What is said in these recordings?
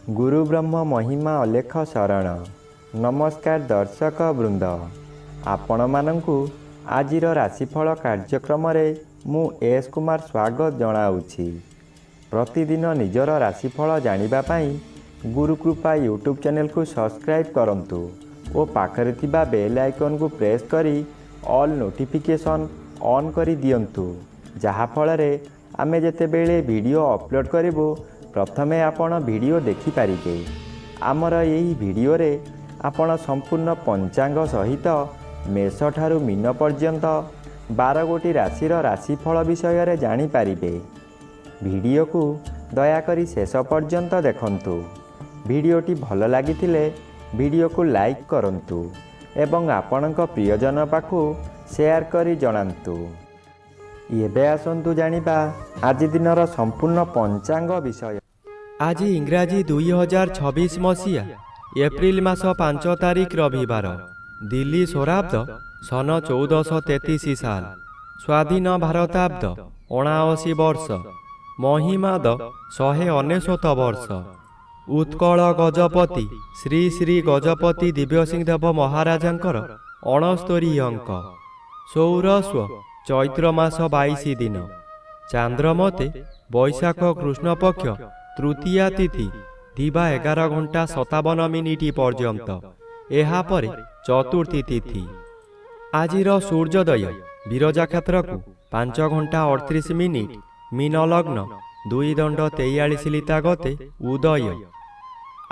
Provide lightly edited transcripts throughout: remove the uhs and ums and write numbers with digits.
गुरु ब्रह्म महिमा अलेख शरण। नमस्कार दर्शक वृंद, आपण मानंकु आजिर राशिफल कार्यक्रम मु एस कुमार स्वागत जनाऊँगी। प्रतिदिन निजर राशिफल जानिबा पाई गुरुकृपा यूट्यूब चैनल को सब्सक्राइब करंतु और पाखरे थिबा बेल आइकन को प्रेस करी ऑल नोटिफिकेशन ऑन करी दियंतु, जहा फଳରେ आमे जेतेबेले वीडियो अपलोड करिवो प्रथमे आपण वीडियो देखि पारिबे। आमर यही वीडियो रे आपण संपूर्ण पंचांग सहित मेष ठारू मीन पर्यंत 12 गोटी राशिर राशिफल विषय रे जानि पारिबे। वीडियो को दयाकरी शेष पर्यंत देखंतु। वीडियोटी भल लागिथिले वीडियो को लाइक करंतु एवं आपणक प्रियजन पाखु शेयर करी जणांतु। एबे आसंतु जानिबा आज दिनर संपूर्ण पंचांग विषय। आज इंग्राजी 2026 मसीहा एप्रिल मास 5 तारिख रविवार, दिल्ली स्वराब्द सन 1433 साल, स्वाधीन भारताब्द 79 वर्ष, महिमाद 199 वर्ष। उत्कल गजपति श्री श्री गजपति दिव्यसिंहदेव महाराजांकर 69 अंक। सौरस्व चैत्र मास 22 दिन, चांद्रमते बैशाख कृष्ण पक्ष तृतीया तिथि दिवा 11 घंटा 57 मिनिट पर्यंत। एहा परे चतुर्थी तिथि। आजिर सूर्योदय विरजा क्षेत्र को 5 घंटा 38 मिनिट मीन लग्न 2 दंड 43 लिता गते उदय।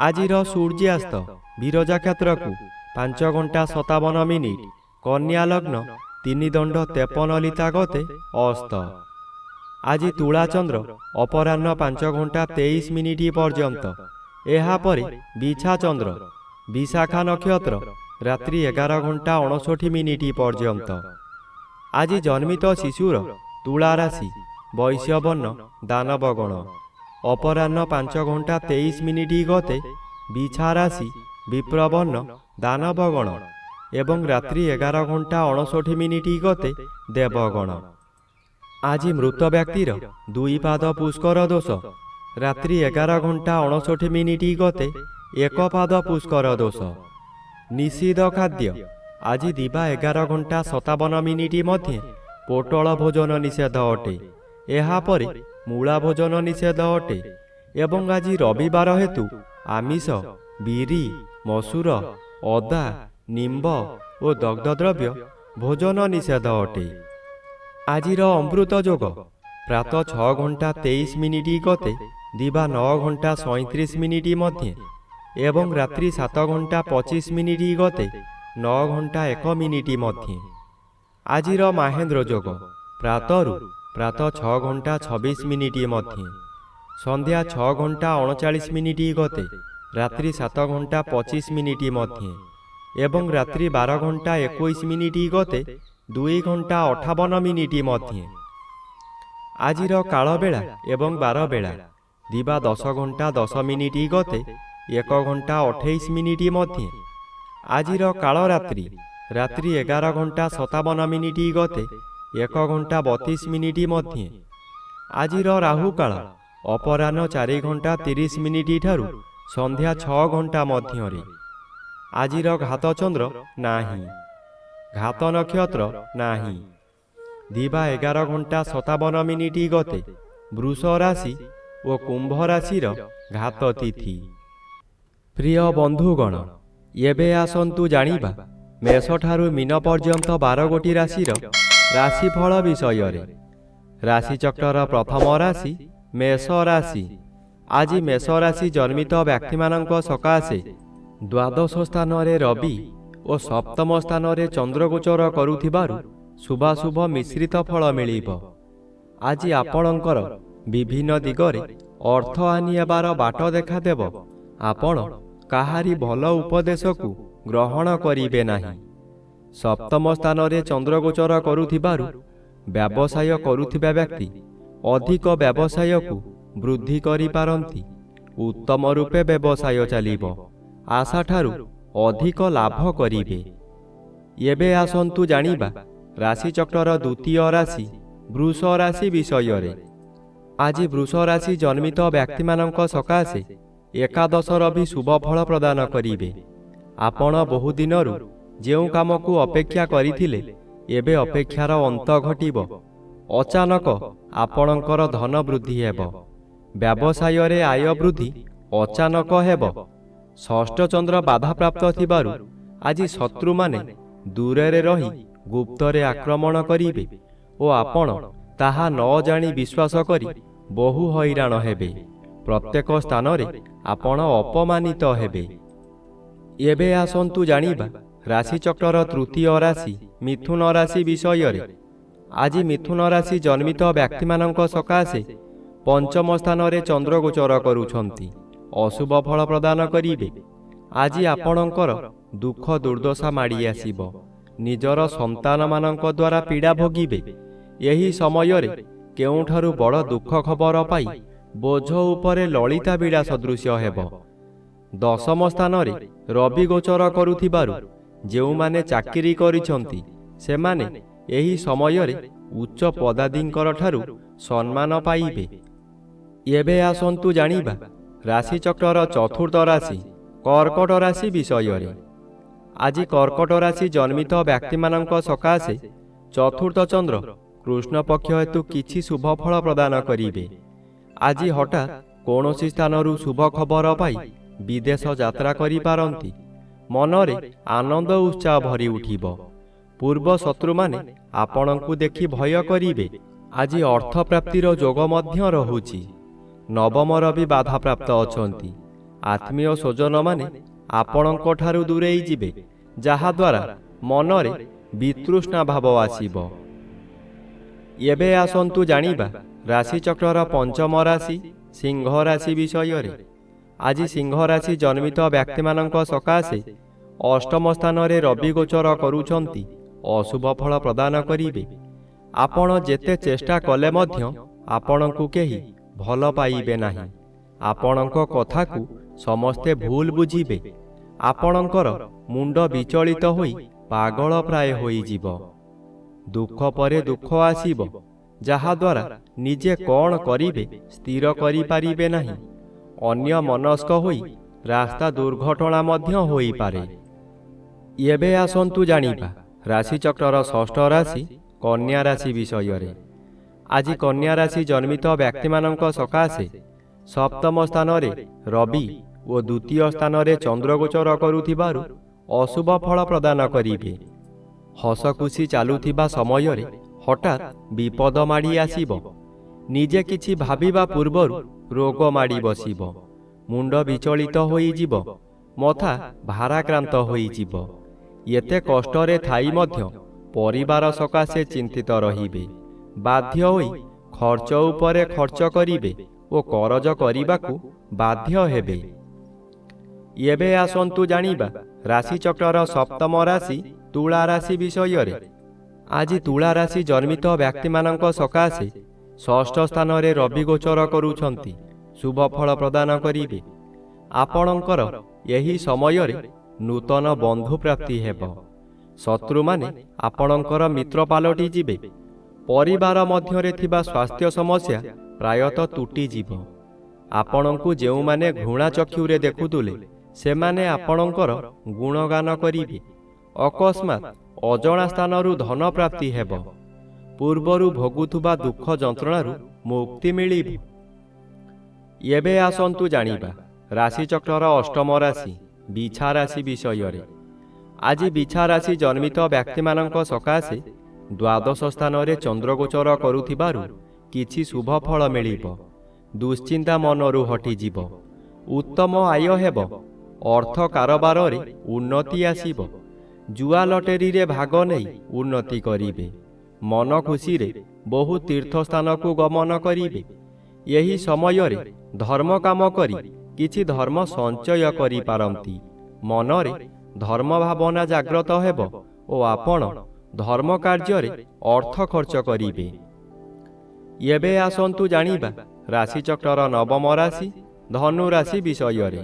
आजिर सूर्यास्त विरजा क्षेत्र को 5 घंटा 57 मिनिट कन्या लग्न 3 दंड 53 लिता गते अस्त। आज तुला चंद्र अपराह्न 5 घंटा 23 मिनिट पर्यंत। एहा परे बिछा चंद्र विशाखा नक्षत्र रात्रि 11 घंटा 59 मिनिट पर्यंत। आज जन्मित शिशुर तुला राशि वैश्यवर्ण दानवगण। अपराह्न 5 घंटा 23 मिनिट गते बिछा राशि विप्रवर्ण दानवगण एवं रात्रि 11 घंटा 59 मिनिट गते देवगण। आज मृत व्यक्तिर 2 पाद पुष्कर दोष रात्रि 11 घंटा 59 मिनिट गते 1 पाद पुष्कर दोष। निषिद्ध खाद्य आज दिवा 11 घंटा 57 मिनिट मध्य पोटल भोजन निषेध अटे। एहा परे मूला भोजन निषेध अटे एवं आज रविवार हेतु आमिष बिरी मसूर अदा निम्ब और दग्धद्रव्य भोजन निषेध अटे। आजिर अमृत जोग प्रातः 6 घंटा 23 मिनिट गते दिवा 9 घंटा 37 मिनिट मध्य एवं रात्रि 7 घंटा 25 मिनिट गते 9 घंटा 1 मिनिट मध्य। आजिर महेंद्र जोग प्रातः 6 घंटा 26 मिनिट मध्य, संध्या 6 घंटा 39 मिनिट गते रात्रि 7 घंटा 25 मिनिट मध्य एवं रात्रि 12 घंटा 21 मिनिट गते 2 घंटा 58 मिनिट मध्य। आजिर काल बेला एवं बार बेला दिवा 10 घंटा 10 मिनिट गते 1 घंटा 28 मिनिट मध्य। आजिर काल रात्रि रात्रि 11 घंटा 57 मिनिट गते 1 घंटा 32 मिनिट मध्य। आजिर राहु काल अपराह्न 4 घंटा 30 मिनिट ठारू संध्या 6 घंटा मध्य। आजिर घात चंद्र नाही, घात नक्षत्र नाही। दिवा 11 घंटा 57 मिनिट गते वृष राशि और कुंभ राशिर घात तिथि। प्रिय बंधुगण, एबे आसंतु जानिबा मेष ठारू मीन पर्यंत 12 गोटी राशिर राशिफल विषय रे। राशि चक्र प्रथम राशि मेष राशि। आज मेष राशि जन्मित व्यक्ति मानक सकाशे द्वादश स्थान रे रवि और सप्तम स्थान रे चंद्र गोचर करुथिबारु शुभाशुभ मिश्रित फल मिलिब। आज आपणकर विभिन्न दिगरे अर्थ हानि हेबार बाट देखा देव। आपण काहारी भल उपदेश को ग्रहण करिबे नाही। सप्तम स्थान रे चंद्र गोचर करुथिबारु व्यवसाय करुथिबा व्यक्ति अधिक व्यवसाय को वृद्धि करि पारंती। उत्तम रूपे व्यवसाय चलिब, आशा ठारू अधिक लाभ करिबे। एबे आसंतु जानिबा राशि चक्र द्वितीय राशि वृष राशि विषय रे। आज वृष राशि जन्मित व्यक्ति मानक सकाशे ଏକାଦଶର ବି ଶୁଭ ଫଳ ପ୍ରଦାନ କରିବେ। ଆପଣ ବହୁଦିନରୁ ଯେଉଁ କାମକୁ ଅପେକ୍ଷା କରିଥିଲେ ଏବେ ଅପେକ୍ଷାର ଅନ୍ତ ଘଟିବ। ଅଚାନକ ଆପଣଙ୍କର ଧନ ବୃଦ୍ଧି ହେବ। ବ୍ୟବସାୟରେ ଆୟ ବୃଦ୍ଧି ଅଚାନକ ହେବ। ଷଷ୍ଠ ଚନ୍ଦ୍ର ବାଧାପ୍ରାପ୍ତ ଥିବାରୁ ଆଜି ଶତ୍ରୁମାନେ ଦୂରରେ ରହି ଗୁପ୍ତରେ ଆକ୍ରମଣ କରିବେ ଓ ଆପଣ ତାହା ନ ଜାଣି ବିଶ୍ୱାସ କରି ବହୁ ହଇରାଣ ହେବେ। ପ୍ରତ୍ୟେକ ସ୍ଥାନରେ ଆପଣ ଅପମାନିତ ହେବେ। ଏବେ ଆସନ୍ତୁ ଜାଣିବା ରାଶିଚକ୍ରର ତୃତୀୟ ରାଶି ମିଥୁନ ରାଶି ବିଷୟରେ। ଆଜି ମିଥୁନ ରାଶି ଜନ୍ମିତ ବ୍ୟକ୍ତିମାନଙ୍କ ସକାଶେ ପଞ୍ଚମ ସ୍ଥାନରେ ଚନ୍ଦ୍ର ଗୋଚର କରୁଛନ୍ତି, ଅଶୁଭ ଫଳ ପ୍ରଦାନ କରିବେ। ଆଜି ଆପଣଙ୍କର ଦୁଃଖ ଦୁର୍ଦ୍ଦଶା ମାଡ଼ି ଆସିବ। ନିଜର ସନ୍ତାନମାନଙ୍କ ଦ୍ୱାରା ପୀଡ଼ା ଭୋଗିବେ। ଏହି ସମୟରେ କେଉଁଠାରୁ ବଡ଼ ଦୁଃଖ ଖବର ପାଇ ବୋଝ ଉପରେ ଲଳିତା ବିଡ଼ା ସଦୃଶ୍ୟ ହେବ। ଦଶମ ସ୍ଥାନରେ ରବି ଗୋଚର କରୁଥିବାରୁ ଯେଉଁମାନେ ଚାକିରି କରିଛନ୍ତି ସେମାନେ ଏହି ସମୟରେ ଉଚ୍ଚ ପଦାଧିଙ୍କର ଠାରୁ ସମ୍ମାନ ପାଇବେ। ଏବେ ଆସନ୍ତୁ ଜାଣିବା ରାଶିଚକ୍ରର ଚତୁର୍ଥ ରାଶି କର୍କଟ ରାଶି ବିଷୟରେ। ଆଜି କର୍କଟ ରାଶି ଜନ୍ମିତ ବ୍ୟକ୍ତିମାନଙ୍କ ସକାଶେ ଚତୁର୍ଥ ଚନ୍ଦ୍ର କୃଷ୍ଣପକ୍ଷ ହେତୁ କିଛି ଶୁଭ ଫଳ ପ୍ରଦାନ କରିବେ। ଆଜି ହଠାତ୍ କୌଣସି ସ୍ଥାନରୁ ଶୁଭ ଖବର ପାଇ ବିଦେଶ ଯାତ୍ରା କରିପାରନ୍ତି। ମନରେ ଆନନ୍ଦ ଉତ୍ସାହ ଭରି ଉଠିବ। ପୂର୍ବ ଶତ୍ରୁମାନେ ଆପଣଙ୍କୁ ଦେଖି ଭୟ କରିବେ। ଆଜି ଅର୍ଥପ୍ରାପ୍ତିର ଯୋଗ ମଧ୍ୟ ରହୁଛି। ନବମର ବି ବାଧାପ୍ରାପ୍ତ ଅଛନ୍ତି। ଆତ୍ମୀୟ ସ୍ୱଜନମାନେ ଆପଣଙ୍କ ଠାରୁ ଦୂରେଇ ଯିବେ, ଯାହାଦ୍ୱାରା ମନରେ ବିତୃଷ୍ଣା ଭାବ ଆସିବ। ଏବେ ଆସନ୍ତୁ ଜାଣିବା ରାଶିଚକ୍ରର ପଞ୍ଚମ ରାଶି ସିଂହ ରାଶି ବିଷୟରେ। ଆଜି ସିଂହ ରାଶି ଜନ୍ମିତ ବ୍ୟକ୍ତିମାନଙ୍କ ସକାଶେ ଅଷ୍ଟମ ସ୍ଥାନରେ ରବି ଗୋଚର କରୁଛନ୍ତି, ଅଶୁଭ ଫଳ ପ୍ରଦାନ କରିବେ। ଆପଣ ଯେତେ ଚେଷ୍ଟା କଲେ ମଧ୍ୟ ଆପଣଙ୍କୁ କେହି ଭଲ ପାଇବେ ନାହିଁ। ଆପଣଙ୍କ କଥାକୁ ସମସ୍ତେ ଭୁଲ ବୁଝିବେ। ଆପଣଙ୍କର ମୁଣ୍ଡ ବିଚଳିତ ହୋଇ ପାଗଳ ପ୍ରାୟ ହୋଇଯିବ। ଦୁଃଖ ପରେ ଦୁଃଖ ଆସିବ, ଯାହାଦ୍ୱାରା ନିଜେ କ'ଣ କରିବେ ସ୍ଥିର କରିପାରିବେ ନାହିଁ। ଅନ୍ୟ ମନସ୍କ ହୋଇ ରାସ୍ତା ଦୁର୍ଘଟଣା ମଧ୍ୟ ହୋଇପାରେ। ଏବେ ଆସନ୍ତୁ ଜାଣିବା ରାଶିଚକ୍ରର ଷଷ୍ଠ ରାଶି କନ୍ୟା ରାଶି ବିଷୟରେ। ଆଜି କନ୍ୟା ରାଶି ଜନ୍ମିତ ବ୍ୟକ୍ତିମାନଙ୍କ ସକାଶେ ସପ୍ତମ ସ୍ଥାନରେ ରବି ଓ ଦ୍ୱିତୀୟ ସ୍ଥାନରେ ଚନ୍ଦ୍ର ଗୋଚର କରୁଥିବାରୁ ଅଶୁଭ ଫଳ ପ୍ରଦାନ କରିବେ। ହସଖୁସି ଚାଲୁଥିବା ସମୟରେ ହଠାତ୍ ବିପଦ ମାଡ଼ି ଆସିବ। ନିଜେ କିଛି ଭାବିବା ପୂର୍ବରୁ ରୋଗ ମାଡ଼ି ବସିବ। ମୁଣ୍ଡ ବିଚଳିତ ହୋଇଯିବ। ମଥା ଭାରାକ୍ରାନ୍ତ ହୋଇଯିବ। ଏତେ କଷ୍ଟରେ ଥାଇ ମଧ୍ୟ ପରିବାର ସକାଶେ ଚିନ୍ତିତ ରହିବେ। ବାଧ୍ୟ ହୋଇ ଖର୍ଚ୍ଚ ଉପରେ ଖର୍ଚ୍ଚ କରିବେ ଓ କରଜ କରିବାକୁ ବାଧ୍ୟ ହେବେ। ଏବେ ଆସନ୍ତୁ ଜାଣିବା ରାଶିଚକ୍ରର ସପ୍ତମ ରାଶି ତୁଳା ରାଶି ବିଷୟରେ। ଆଜି ତୁଳା ରାଶି ଜନ୍ମିତ ବ୍ୟକ୍ତିମାନଙ୍କ ସକାଶେ ଷଷ୍ଠ ସ୍ଥାନରେ ରବି ଗୋଚର କରୁଛନ୍ତି, ଶୁଭ ଫଳ ପ୍ରଦାନ କରିବେ। ଆପଣଙ୍କର ଏହି ସମୟରେ ନୂତନ ବନ୍ଧୁ ପ୍ରାପ୍ତି ହେବ। ଶତ୍ରୁମାନେ ଆପଣଙ୍କର ମିତ୍ର ପାଲଟି ଯିବେ। ପରିବାର ମଧ୍ୟରେ ଥିବା ସ୍ୱାସ୍ଥ୍ୟ ସମସ୍ୟା ପ୍ରାୟତଃ ତୁଟିଯିବ। ଆପଣଙ୍କୁ ଯେଉଁମାନେ ଘୃଣା ଚକ୍ଷୁରେ ଦେଖୁଥିଲେ ସେମାନେ ଆପଣଙ୍କର ଗୁଣଗାନ କରିବେ। ଅକସ୍ମାତ୍ ଅଜଣା ସ୍ଥାନରୁ ଧନ ପ୍ରାପ୍ତି ହେବ। ପୂର୍ବରୁ ଭୋଗୁଥିବା ଦୁଃଖ ଯନ୍ତ୍ରଣାରୁ ମୁକ୍ତି ମିଳିବ। ଏବେ ଆସନ୍ତୁ ଜାଣିବା ରାଶିଚକ୍ରର ଅଷ୍ଟମ ରାଶି ବିଛା ରାଶି ବିଷୟରେ। ଆଜି ବିଛା ରାଶି ଜନ୍ମିତ ବ୍ୟକ୍ତିମାନଙ୍କ ସକାଶେ ଦ୍ୱାଦଶ ସ୍ଥାନରେ ଚନ୍ଦ୍ରଗୋଚର କରୁଥିବାରୁ କିଛି ଶୁଭ ଫଳ ମିଳିବ। ଦୁଶ୍ଚିନ୍ତା ମନରୁ ହଟିଯିବ। ଉତ୍ତମ ଆୟ ହେବ। ଅର୍ଥ କାରବାରରେ ଉନ୍ନତି ଆସିବ। ଜୁଆ ଲଟେରୀରେ ଭାଗ ନେଇ ଉନ୍ନତି କରିବେ। ମନ ଖୁସିରେ ବହୁ ତୀର୍ଥସ୍ଥାନକୁ ଗମନ କରିବେ। ଏହି ସମୟରେ ଧର୍ମ କାମ କରି କିଛି ଧର୍ମ ସଞ୍ଚୟ କରିପାରନ୍ତି। ମନରେ ଧର୍ମ ଭାବନା ଜାଗ୍ରତ ହେବ ଓ ଆପଣ ଧର୍ମ କାର୍ଯ୍ୟରେ ଅର୍ଥ ଖର୍ଚ୍ଚ କରିବେ। ଏବେ ଆସନ୍ତୁ ଜାଣିବା ରାଶିଚକ୍ରର ନବମ ରାଶି ଧନୁ ରାଶି ବିଷୟରେ।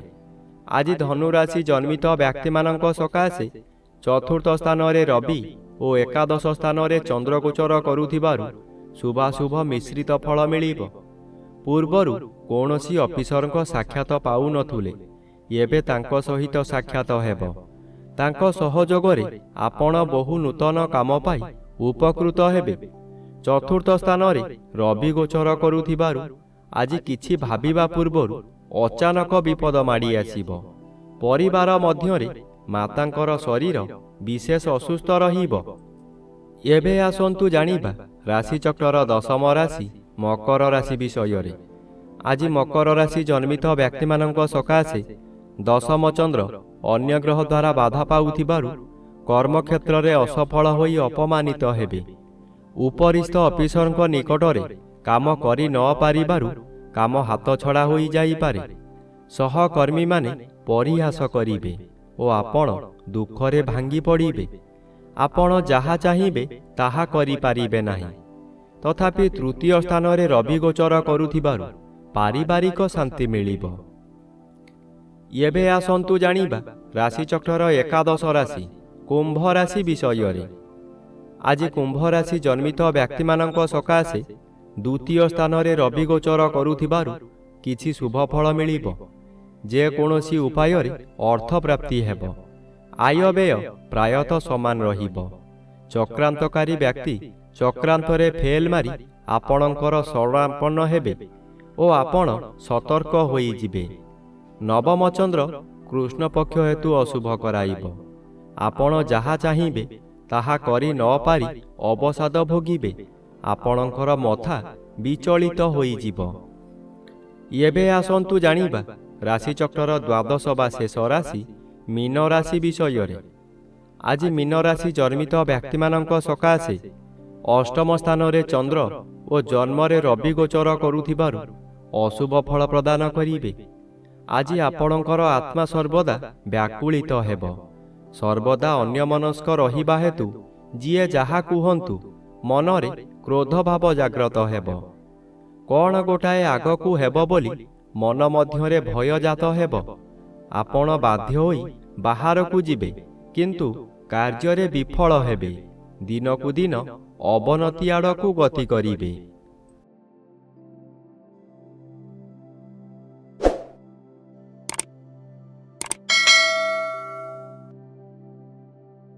ଆଜି ଧନୁ ରାଶି ଜନ୍ମିତ ବ୍ୟକ୍ତିମାନଙ୍କ ସକାଶେ ଚତୁର୍ଥ ସ୍ଥାନରେ ରବି ଓ ଏକାଦଶ ସ୍ଥାନରେ ଚନ୍ଦ୍ରଗୋଚର କରୁଥିବାରୁ ଶୁଭାଶୁଭ ମିଶ୍ରିତ ଫଳ ମିଳିବ। ପୂର୍ବରୁ କୌଣସି ଅଫିସରଙ୍କ ସାକ୍ଷାତ ପାଉନଥିଲେ, ଏବେ ତାଙ୍କ ସହିତ ସାକ୍ଷାତ ହେବ। ତାଙ୍କ ସହଯୋଗରେ ଆପଣ ବହୁ ନୂତନ କାମ ପାଇ ଉପକୃତ ହେବେ। ଚତୁର୍ଥ ସ୍ଥାନରେ ରବି ଗୋଚର କରୁଥିବାରୁ ଆଜି କିଛି ଭାବିବା ପୂର୍ବରୁ ଅଚାନକ ବିପଦ ମାଡ଼ି ଆସିବ। ପରିବାର ମଧ୍ୟରେ ମାତାଙ୍କର ଶରୀର ବିଶେଷ ଅସୁସ୍ଥ ରହିବ। ଏବେ ଆସନ୍ତୁ ଜାଣିବା ରାଶିଚକ୍ରର ଦଶମ ରାଶି ମକର ରାଶି ବିଷୟରେ। ଆଜି ମକର ରାଶି ଜନ୍ମିତ ବ୍ୟକ୍ତିମାନଙ୍କ ସକାଶେ ଦଶମ ଚନ୍ଦ୍ର ଅନ୍ୟ ଗ୍ରହ ଦ୍ୱାରା ବାଧା ପାଉଥିବାରୁ କର୍ମକ୍ଷେତ୍ରରେ ଅସଫଳ ହୋଇ ଅପମାନିତ ହେବେ। ଉପରିସ୍ଥ ଅଫିସରଙ୍କ ନିକଟରେ କାମ କରି ନ ପାରିବାରୁ କାମ ହାତଛଡ଼ା ହୋଇଯାଇପାରେ। ସହକର୍ମୀମାନେ ପରିହାସ କରିବେ ଓ ଆପଣ ଦୁଃଖରେ ଭାଙ୍ଗି ପଡ଼ିବେ। ଆପଣ ଯାହା ଚାହିଁବେ ତାହା କରିପାରିବେ ନାହିଁ। ତଥାପି ତୃତୀୟ ସ୍ଥାନରେ ରବି ଗୋଚର କରୁଥିବାରୁ ପାରିବାରିକ ଶାନ୍ତି ମିଳିବ। ଏବେ ଆସନ୍ତୁ ଜାଣିବା ରାଶିଚକ୍ରର ଏକାଦଶ ରାଶି କୁମ୍ଭ ରାଶି ବିଷୟରେ। ଆଜି କୁମ୍ଭ ରାଶି ଜନ୍ମିତ ବ୍ୟକ୍ତିମାନଙ୍କ ସକାଶେ ଦ୍ୱିତୀୟ ସ୍ଥାନରେ ରବି ଗୋଚର କରୁଥିବାରୁ କିଛି ଶୁଭଫଳ ମିଳିବ। ଯେକୌଣସି ଉପାୟରେ ଅର୍ଥପ୍ରାପ୍ତି ହେବ। ଆୟବ୍ୟୟ ପ୍ରାୟତଃ ସମାନ ରହିବ। ଚକ୍ରାନ୍ତକାରୀ ବ୍ୟକ୍ତି ଚକ୍ରାନ୍ତରେ ଫେଲ୍ ମାରି ଆପଣଙ୍କର ଶରଣାପନ୍ନ ହେବେ ଓ ଆପଣ ସତର୍କ ହୋଇଯିବେ। ନବମ ଚନ୍ଦ୍ର କୃଷ୍ଣପକ୍ଷ ହେତୁ ଅଶୁଭ କରାଇବ। ଆପଣ ଯାହା ଚାହିଁବେ ତାହା କରି ନ ପାରି ଅବସାଦ ଭୋଗିବେ। ଆପଣଙ୍କର ମଥା ବିଚଳିତ ହୋଇଯିବ। ଏବେ ଆସନ୍ତୁ ଜାଣିବା ରାଶିଚକ୍ରର ଦ୍ୱାଦଶ ବା ଶେଷ ରାଶି ମୀନ ରାଶି ବିଷୟରେ। ଆଜି ମୀନ ରାଶି ଜନ୍ମିତ ବ୍ୟକ୍ତିମାନଙ୍କ ସକାଶେ ଅଷ୍ଟମ ସ୍ଥାନରେ ଚନ୍ଦ୍ର ଓ ଜନ୍ମରେ ରବି ଗୋଚର କରୁଥିବାରୁ ଅଶୁଭ ଫଳ ପ୍ରଦାନ କରିବେ। ଆଜି ଆପଣଙ୍କର ଆତ୍ମା ସର୍ବଦା ବ୍ୟାକୁଳିତ ହେବ। ସର୍ବଦା ଅନ୍ୟମନସ୍କ ରହିବା ହେତୁ ଯିଏ ଯାହା କୁହନ୍ତୁ ମନରେ କ୍ରୋଧ ଭାବ ଜାଗ୍ରତ ହେବ। କ'ଣ ଗୋଟାଏ ଆଗକୁ ହେବ ବୋଲି ମନ ମଧ୍ୟରେ ଭୟଜାତ ହେବ। ଆପଣ ବାଧ୍ୟ ହୋଇ ବାହାରକୁ ଯିବେ, କିନ୍ତୁ କାର୍ଯ୍ୟରେ ବିଫଳ ହେବେ। ଦିନକୁ ଦିନ ଅବନତି ଆଡ଼କୁ ଗତି କରିବେ।